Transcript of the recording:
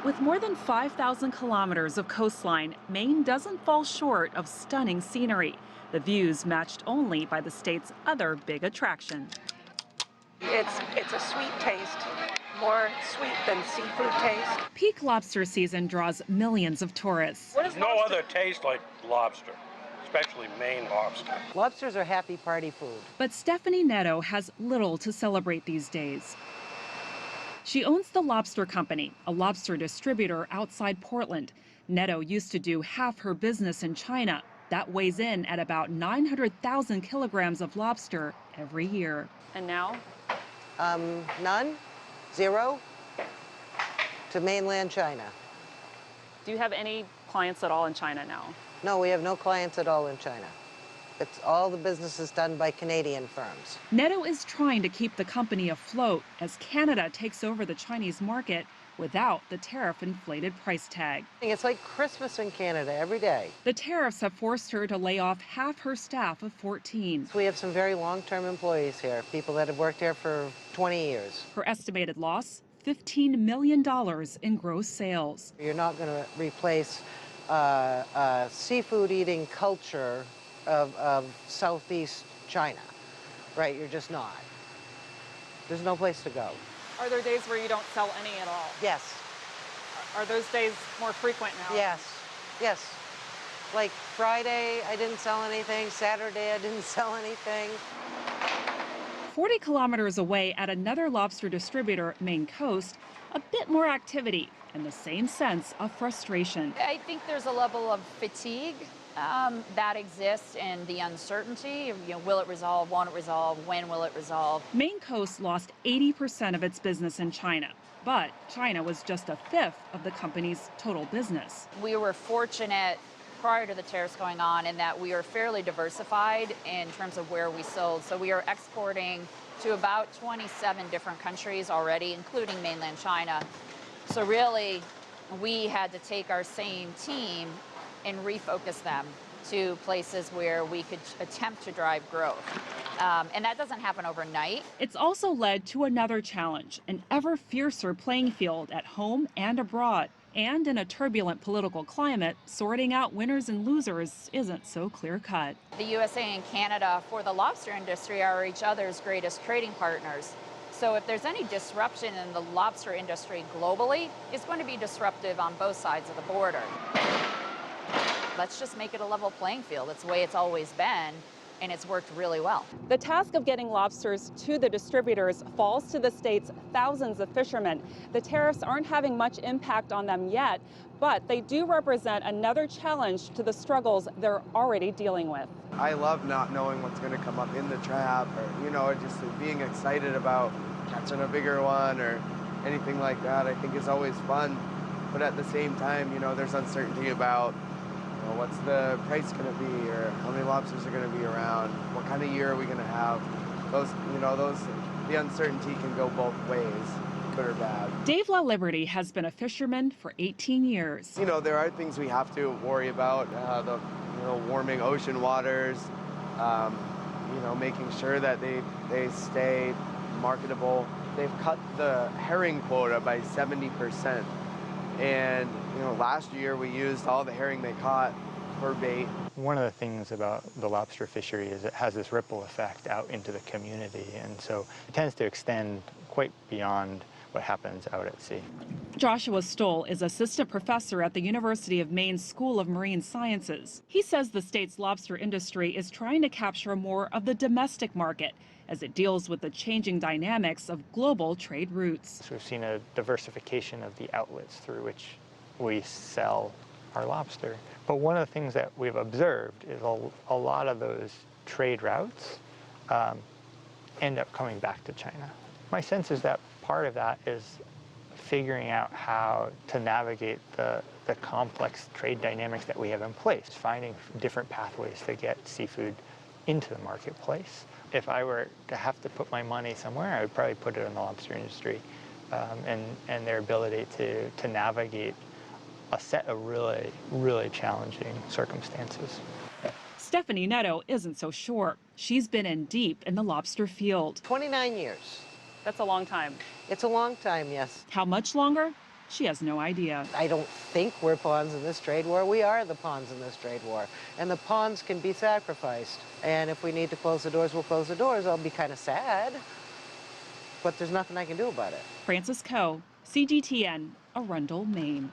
With more than 5,000 kilometers of coastline, Maine doesn't fall short of stunning scenery. The views matched only by the state's other big attraction. It's a sweet taste, more sweet than seafood taste. Peak lobster season draws millions of tourists. There's no other taste like lobster, especially Maine lobster. Lobsters are happy party food. But Stephanie Netto has little to celebrate these days. She owns the Lobster Company, a lobster distributor outside Portland. Netto used to do half her business in China. That weighs in at about 900,000 kilograms of lobster every year. And now? None, zero, to mainland China. Do you have any clients at all in China now? No, we have no clients at all in China. It's all the business is done by Canadian firms. Netto is trying to keep the company afloat as Canada takes over the Chinese market without the tariff-inflated price tag. It's like Christmas in Canada every day. The tariffs have forced her to lay off half her staff of 14. We have some very long-term employees here, people that have worked here for 20 years. Her estimated loss, $15 million in gross sales. You're not going to replace a seafood-eating culture of Southeast China, right? You're just not. There's no place to go. Are there days where you don't sell any at all? Yes. Are those days more frequent now? Yes, yes. Like Friday, I didn't sell anything. Saturday, I didn't sell anything. 40 kilometers away at another lobster distributor, Maine Coast, a bit more activity and the same sense of frustration. I think there's a level of fatigue that exists and the uncertainty. Will it resolve? Won't it resolve? When will it resolve? Maine Coast lost 80% of its business in China, but China was just a fifth of the company's total business. We were fortunate prior to the tariffs going on in that we are fairly diversified in terms of where we sold. So we are exporting to about 27 different countries already, including mainland China. So really, we had to take our same team and refocus them to places where we could attempt to drive growth. And that doesn't happen overnight. It's also led to another challenge, an ever fiercer playing field at home and abroad. And in a turbulent political climate, sorting out winners and losers isn't so clear-cut. The USA and Canada for the lobster industry are each other's greatest trading partners. So if there's any disruption in the lobster industry globally, it's going to be disruptive on both sides of the border. Let's just make it a level playing field. It's the way it's always been, and it's worked really well. The task of getting lobsters to the distributors falls to the state's thousands of fishermen. The tariffs aren't having much impact on them yet, but they do represent another challenge to the struggles they're already dealing with. I love not knowing what's going to come up in the trap, or just being excited about catching a bigger one or anything like that. I think is always fun, but at the same time, there's uncertainty about what's the price going to be, or how many lobsters are going to be around, what kind of year are we going to have. The uncertainty can go both ways, good or bad. Dave LaLiberty has been a fisherman for 18 years. There are things we have to worry about, the warming ocean waters, making sure that they stay marketable. They've cut the herring quota by 70%. And last year we used all the herring they caught for bait. One of the things about the lobster fishery is it has this ripple effect out into the community, and so it tends to extend quite beyond what happens out at sea. Joshua Stoll is assistant professor at the University of Maine School of Marine Sciences. He says the state's lobster industry is trying to capture more of the domestic market as it deals with the changing dynamics of global trade routes. So we've seen a diversification of the outlets through which we sell our lobster. But one of the things that we've observed is a lot of those trade routes end up coming back to China. My sense is that part of that is figuring out how to navigate the complex trade dynamics that we have in place, finding different pathways to get seafood into the marketplace. If I were to have to put my money somewhere, I would probably put it in the lobster industry and their ability to navigate a set of really, really challenging circumstances. Stephanie Netto isn't so sure. She's been in deep in the lobster field. 29 years. That's a long time. It's a long time, yes. How much longer? she has no idea. I don't think we're pawns in this trade war. We are the pawns in this trade war. And the pawns can be sacrificed. And if we need to close the doors, we'll close the doors. I'll be kind of sad, but there's nothing I can do about it. Frances Coe, CGTN, Arundel, Maine.